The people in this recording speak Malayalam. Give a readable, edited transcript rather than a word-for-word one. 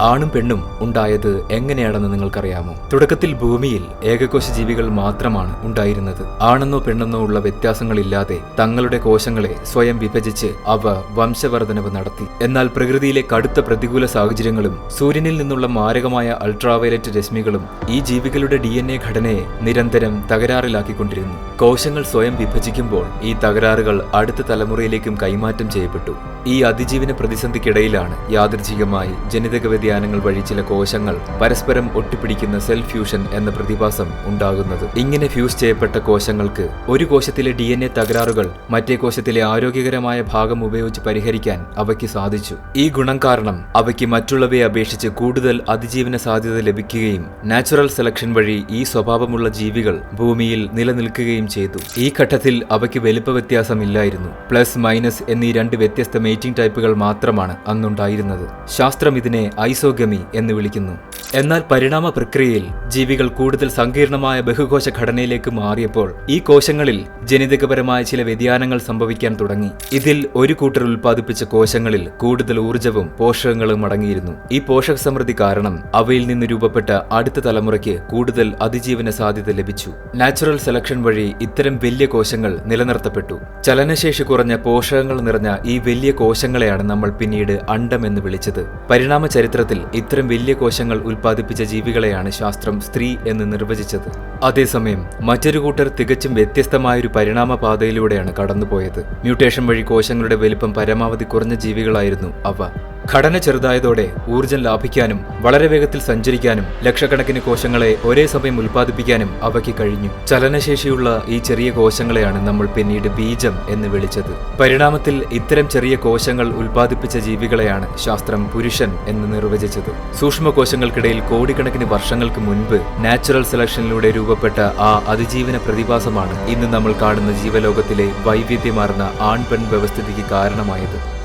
ആണും പെണ്ണും ഉണ്ടായത് എങ്ങനെയാണെന്ന് നിങ്ങൾക്കറിയാമോ? തുടക്കത്തിൽ ഭൂമിയിൽ ഏകകോശ ജീവികൾ മാത്രമാണ് ഉണ്ടായിരുന്നത്. ആണെന്നോ പെണ്ണെന്നോ ഉള്ള വ്യത്യാസങ്ങളില്ലാതെ തങ്ങളുടെ കോശങ്ങളെ സ്വയം വിഭജിച്ച് അവ വംശവർദ്ധനവ് നടത്തി. എന്നാൽ പ്രകൃതിയിലെ കടുത്ത പ്രതികൂല സാഹചര്യങ്ങളും സൂര്യനിൽ നിന്നുള്ള മാരകമായ അൾട്രാവയലറ്റ് രശ്മികളും ഈ ജീവികളുടെ DNA ഘടനയെ നിരന്തരം തകരാറിലാക്കിക്കൊണ്ടിരുന്നു. കോശങ്ങൾ സ്വയം വിഭജിക്കുമ്പോൾ ഈ തകരാറുകൾ അടുത്ത തലമുറയിലേക്കും കൈമാറ്റം ചെയ്യപ്പെട്ടു. ഈ അതിജീവന പ്രതിസന്ധിക്കിടയിലാണ് യാദൃച്ഛികമായി ജനിതക വ്യതിയാനങ്ങൾ വഴി ചില കോശങ്ങൾ പരസ്പരം ഒട്ടിപ്പിടിക്കുന്ന സെൽ ഫ്യൂഷൻ എന്ന പ്രതിഭാസം ഉണ്ടാകുന്നത്. ഇങ്ങനെ ഫ്യൂസ് ചെയ്യപ്പെട്ട കോശങ്ങൾക്ക് ഒരു കോശത്തിലെ DNA തകരാറുകൾ മറ്റേ കോശത്തിലെ ആരോഗ്യകരമായ ഭാഗം ഉപയോഗിച്ച് പരിഹരിക്കാൻ അവയ്ക്ക് സാധിച്ചു. ഈ ഗുണം കാരണം അവയ്ക്ക് മറ്റുള്ളവയെ അപേക്ഷിച്ച് കൂടുതൽ അതിജീവന സാധ്യത ലഭിക്കുകയും നാച്ചുറൽ സെലക്ഷൻ വഴി ഈ സ്വഭാവമുള്ള ജീവികൾ ഭൂമിയിൽ നിലനിൽക്കുകയും ചെയ്തു. ഈ ഘട്ടത്തിൽ അവയ്ക്ക് വലിപ്പ വ്യത്യാസമില്ലായിരുന്നു. പ്ലസ് മൈനസ് എന്നീ രണ്ട് വ്യത്യസ്ത മേറ്റിംഗ് ടൈപ്പുകൾ മാത്രമാണ് അന്നുണ്ടായിരുന്നത്. ശാസ്ത്രം ഇതിനെ ഐസോഗമി എന്ന് വിളിക്കുന്നു. എന്നാൽ പരിണാമ പ്രക്രിയയിൽ ജീവികൾ കൂടുതൽ സങ്കീർണമായ ബഹുകോശ ഘടനയിലേക്ക് മാറിയപ്പോൾ ഈ കോശങ്ങളിൽ ജനിതകപരമായ ചില വ്യതിയാനങ്ങൾ സംഭവിക്കാൻ തുടങ്ങി. ഇതിൽ ഒരു കൂട്ടർ ഉൽപ്പാദിപ്പിച്ച കോശങ്ങളിൽ കൂടുതൽ ഊർജ്ജവും പോഷകങ്ങളും അടങ്ങിയിരുന്നു. ഈ പോഷക സമൃദ്ധി കാരണം അവയിൽ നിന്ന് രൂപപ്പെട്ട അടുത്ത തലമുറയ്ക്ക് കൂടുതൽ അതിജീവന സാധ്യത ലഭിച്ചു. നാച്ചുറൽ സെലക്ഷൻ വഴി ഇത്തരം വലിയ കോശങ്ങൾ നിലനിർത്തപ്പെട്ടു. ചലനശേഷി കുറഞ്ഞ പോഷകങ്ങൾ നിറഞ്ഞ ഈ വലിയ കോശങ്ങളെയാണ് നമ്മൾ പിന്നീട് അണ്ഡം എന്ന് വിളിച്ചത്. പരിണാമ ചരിത്രത്തിൽ ഇത്തരം വലിയ കോശങ്ങൾ ഉൽപ്പാദിപ്പിച്ച ജീവികളെയാണ് ശാസ്ത്രം സ്ത്രീ എന്ന് നിർവചിച്ചത്. അതേസമയം മറ്റൊരു കൂട്ടർ തികച്ചും വ്യത്യസ്തമായൊരു പരിണാമ പാതയിലൂടെയാണ് കടന്നുപോയത്. മ്യൂട്ടേഷൻ വഴി കോശങ്ങളുടെ വലിപ്പം പരമാവധി കുറഞ്ഞ ജീവികളായിരുന്നു അവ. ഘടന ചെറുതായതോടെ ഊർജ്ജം ലാഭിക്കാനും വളരെ വേഗത്തിൽ സഞ്ചരിക്കാനും ലക്ഷക്കണക്കിന് കോശങ്ങളെ ഒരേ സമയം ഉൽപ്പാദിപ്പിക്കാനും അവയ്ക്ക് കഴിഞ്ഞു. ചലനശേഷിയുള്ള ഈ ചെറിയ കോശങ്ങളെയാണ് നമ്മൾ പിന്നീട് ബീജം എന്ന് വിളിച്ചത്. പരിണാമത്തിൽ ഇത്തരം ചെറിയ കോശങ്ങൾ ഉൽപ്പാദിപ്പിച്ച ജീവികളെയാണ് ശാസ്ത്രം പുരുഷൻ എന്ന് നിർവചിച്ചത്. സൂക്ഷ്മകോശങ്ങൾക്കിടയിൽ കോടിക്കണക്കിന് വർഷങ്ങൾക്ക് മുൻപ് നാച്ചുറൽ സെലക്ഷനിലൂടെ രൂപപ്പെട്ട ആ അതിജീവന പ്രതിഭാസമാണ് ഇന്ന് നമ്മൾ കാണുന്ന ജീവലോകത്തിലെ വൈവിധ്യമാർന്ന ആൺ പെൺ വ്യവസ്ഥിതിക്ക് കാരണമായത്.